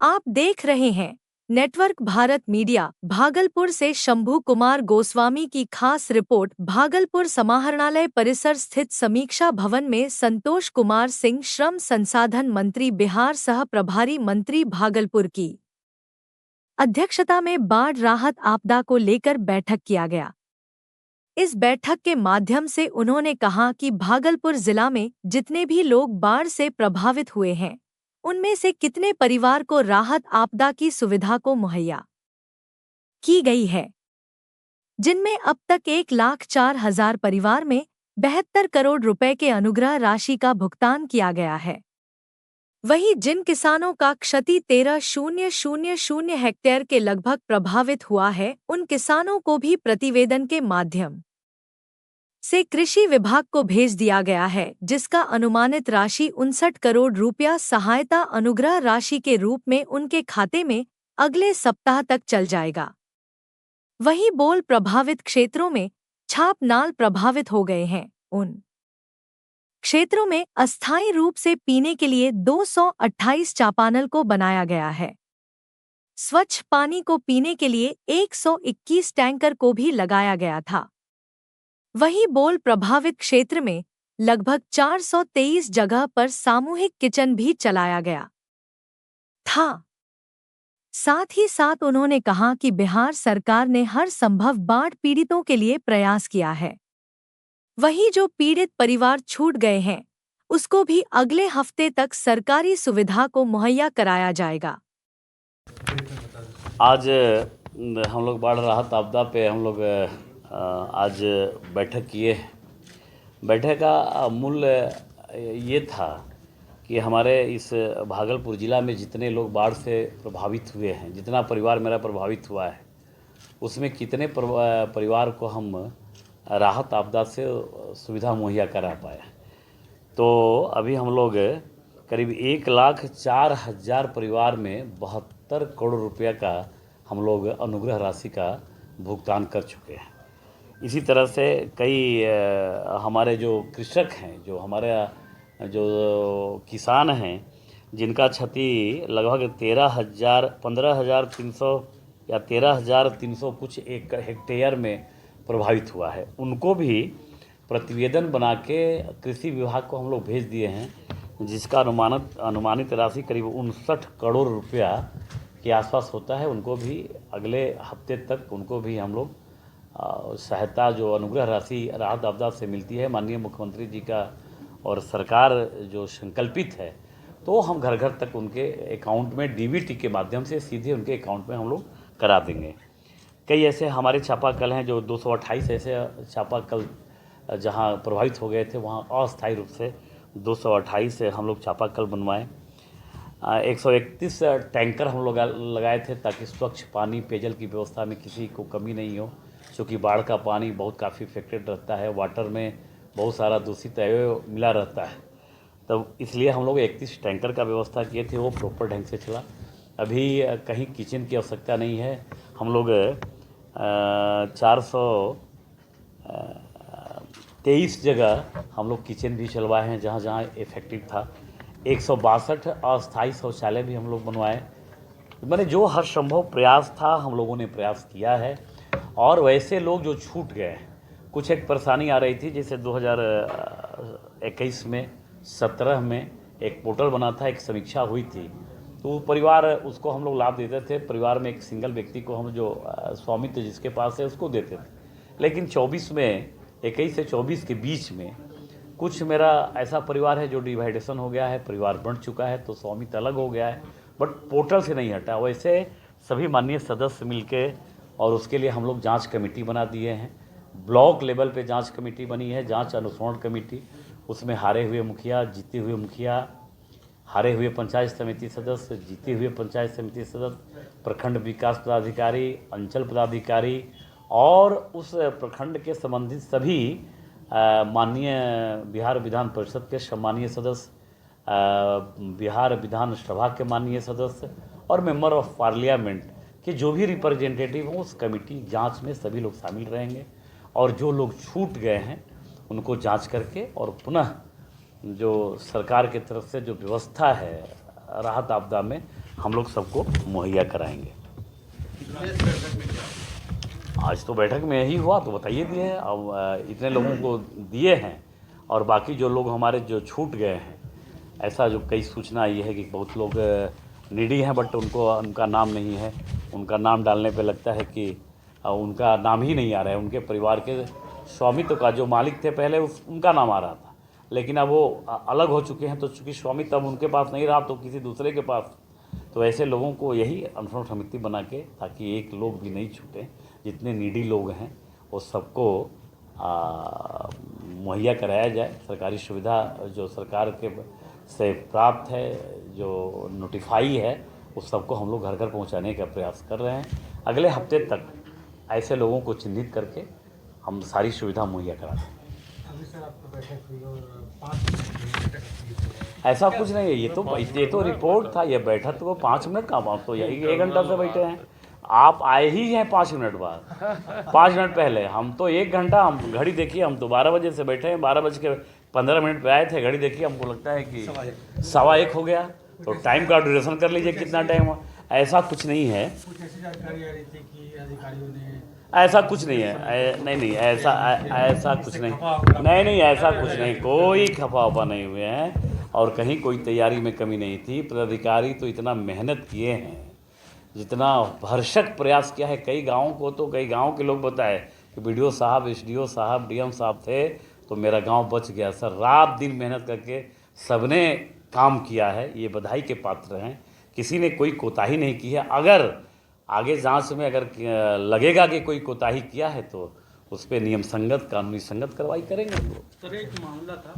आप देख रहे हैं नेटवर्क भारत मीडिया। भागलपुर से शंभू कुमार गोस्वामी की खास रिपोर्ट। भागलपुर समाहरणालय परिसर स्थित समीक्षा भवन में संतोष कुमार सिंह श्रम संसाधन मंत्री बिहार सह प्रभारी मंत्री भागलपुर की अध्यक्षता में बाढ़ राहत आपदा को लेकर बैठक किया गया। इस बैठक के माध्यम से उन्होंने कहा कि भागलपुर जिला में जितने भी लोग बाढ़ से प्रभावित हुए हैं, उनमें से कितने परिवार को राहत आपदा की सुविधा को मुहैया की गई है, जिनमें अब तक 1,04,000 परिवार में 72 करोड़ रुपए के अनुग्रह राशि का भुगतान किया गया है। वहीं जिन किसानों का क्षति 13,000 हेक्टेयर के लगभग प्रभावित हुआ है, उन किसानों को भी प्रतिवेदन के माध्यम से कृषि विभाग को भेज दिया गया है, जिसका अनुमानित राशि 59 करोड़ रुपया सहायता अनुग्रह राशि के रूप में उनके खाते में अगले सप्ताह तक चल जाएगा। वहीं बोल प्रभावित क्षेत्रों में छाप नाल प्रभावित हो गए हैं। उन क्षेत्रों में अस्थायी रूप से पीने के लिए 228 चापानल को बनाया गया है। स्वच्छ पानी को पीने के लिए 121 टैंकर को भी लगाया गया था। वहीं बोल प्रभावित क्षेत्र में लगभग 423 जगह पर सामूहिक किचन भी चलाया गया था। साथ ही साथ उन्होंने कहा कि बिहार सरकार ने हर संभव बाढ़ पीड़ितों के लिए प्रयास किया है। वहीं जो पीड़ित परिवार छूट गए हैं, उसको भी अगले हफ्ते तक सरकारी सुविधा को मुहैया कराया जाएगा। आज हम लोग बाढ़ राहत आपदा पे हम लोग आज बैठक किए। बैठक का मूल्य ये था कि हमारे इस भागलपुर ज़िला में जितने लोग बाढ़ से प्रभावित हुए हैं, जितना परिवार मेरा प्रभावित हुआ है, उसमें कितने परिवार को हम राहत आपदा से सुविधा मुहैया करा पाए। तो अभी हम लोग करीब 1,04,000 परिवार में 72 करोड़ रुपया का हम लोग अनुग्रह राशि का भुगतान कर चुके हैं। इसी तरह से कई हमारे जो कृषक हैं, जो हमारे जो किसान हैं, जिनका क्षति लगभग 15,300 या 13,300 कुछ एक हेक्टेयर में प्रभावित हुआ है, उनको भी प्रतिवेदन बना के कृषि विभाग को हम लोग भेज दिए हैं, जिसका अनुमानित राशि करीब 59 करोड़ रुपया के आसपास होता है। उनको भी अगले हफ्ते तक उनको भी हम लोग सहायता जो अनुग्रह राशि राहत आपदा से मिलती है, माननीय मुख्यमंत्री जी का और सरकार जो संकल्पित है, तो हम घर घर तक उनके अकाउंट में डीबीटी के माध्यम से सीधे उनके अकाउंट में हम लोग करा देंगे। कई ऐसे हमारे चापाकल हैं जो 228 ऐसे चापाकल जहां प्रभावित हो गए थे, वहां अस्थायी रूप से 228 हम लोग चापाकल बनवाए। 131 टैंकर हम लोग लगाए थे ताकि स्वच्छ पानी पेयजल की व्यवस्था में किसी को कमी नहीं हो, क्योंकि बाढ़ का पानी बहुत काफ़ी इफेक्टेड रहता है, वाटर में बहुत सारा दूषित अवयव मिला रहता है। तब इसलिए हम लोग 31 टैंकर का व्यवस्था किए थे, वो प्रॉपर ढंग से चला। अभी कहीं किचन की आवश्यकता नहीं है। हम लोग 423 जगह हम लोग किचन भी चलवाए हैं जहाँ जहाँ इफेक्टिव था। 162 अस्थायी शौचालय भी हम लोग बनवाए। मैंने जो हर संभव प्रयास था हम लोगों ने प्रयास किया है। और वैसे लोग जो छूट गए हैं, कुछ एक परेशानी आ रही थी, जैसे 2021 में 17 में एक पोर्टल बना था, एक समीक्षा हुई थी, तो परिवार उसको हम लोग लाभ देते थे। परिवार में एक सिंगल व्यक्ति को हम जो स्वामित्व जिसके पास है उसको देते थे। लेकिन 24 में 21 से 24 के बीच में कुछ मेरा ऐसा परिवार है जो डिवाइडेशन हो गया है, परिवार बढ़ चुका है, तो स्वामित्व अलग हो गया है, बट पोर्टल से नहीं हटा। वैसे सभी माननीय सदस्य मिलके और उसके लिए हम लोग जांच कमेटी बना दिए हैं। ब्लॉक लेवल पे जांच कमेटी बनी है, जांच अनुश्रवण कमेटी। उसमें हारे हुए मुखिया, जीते हुए मुखिया, हारे हुए पंचायत समिति सदस्य, जीते हुए पंचायत समिति सदस्य, प्रखंड विकास पदाधिकारी, अंचल पदाधिकारी और उस प्रखंड के संबंधित सभी माननीय बिहार विधान परिषद के सम्मानीय सदस्य, बिहार विधानसभा के माननीय सदस्य और मेंबर ऑफ पार्लियामेंट कि जो भी रिप्रेजेंटेटिव हों, उस कमेटी जांच में सभी लोग शामिल रहेंगे। और जो लोग छूट गए हैं उनको जांच करके और पुनः जो सरकार की तरफ से जो व्यवस्था है राहत आपदा में, हम लोग सबको मुहैया कराएंगे। आज तो बैठक में यही हुआ, तो बताइए दिए। अब इतने लोगों को दिए हैं और बाकी जो लोग हमारे जो छूट गए हैं, ऐसा जो कई सूचना आई है कि बहुत लोग नीडी हैं बट उनका नाम नहीं है। उनका नाम डालने पे लगता है कि उनका नाम ही नहीं आ रहा है। उनके परिवार के स्वामित्व का जो मालिक थे पहले उनका नाम आ रहा था, लेकिन अब वो अलग हो चुके हैं, तो चूँकि स्वामित्व अब उनके पास नहीं रहा तो किसी दूसरे के पास। तो ऐसे लोगों को यही अनुश्रवण समिति बना के, ताकि एक लोग भी नहीं छूटे, जितने नीडी लोग हैं वो सबको मुहैया कराया जाए। सरकारी सुविधा जो सरकार के से प्राप्त है, जो नोटिफाई है, उस सबको हम लोग घर घर पहुंचाने का प्रयास कर रहे हैं। अगले हफ्ते तक ऐसे लोगों को चिन्हित करके हम सारी सुविधा मुहैया करा दें। अभी सर आपको बैठक हुई और 5 ऐसा कुछ नहीं है, ये तो रिपोर्ट था। ये बैठक तो 5 मिनट का, आप तो यही 1 घंटा से बैठे हैं। आप आए ही हैं 5 मिनट बाद, 5 मिनट पहले। हम तो 1 घंटा, हम घड़ी देखिए, हम तो 12 बजे से बैठे हैं, 12:15 पे आए थे। घड़ी देखिए, हमको लगता है कि 1:15 हो गया। तो टाइम का ड्यूरेशन कर लीजिए कितना टाइम हुआ। ऐसा कुछ नहीं है, कुछ ऐसी जानकारी आ रही थी कि अधिकारियों ने ऐसा कुछ नहीं है। नहीं, ऐसा कुछ नहीं, ऐसा कुछ नहीं, कोई खफा नहीं हुए हैं और कहीं कोई तैयारी में कमी नहीं थी। पदाधिकारी तो इतना मेहनत किए हैं, जितना भरसक प्रयास किया है। कई गाँव के लोग बताए कि BDO साहब, SDO साहब, DM साहब थे तो मेरा गांव बच गया। सर, रात दिन मेहनत करके सबने काम किया है, ये बधाई के पात्र हैं। किसी ने कोई कोताही नहीं की है। अगर आगे जांच में अगर लगेगा कि कोई कोताही किया है तो उस पर नियम संगत, कानूनी संगत कार्रवाई करेंगे हम लोग। सर, एक मामला था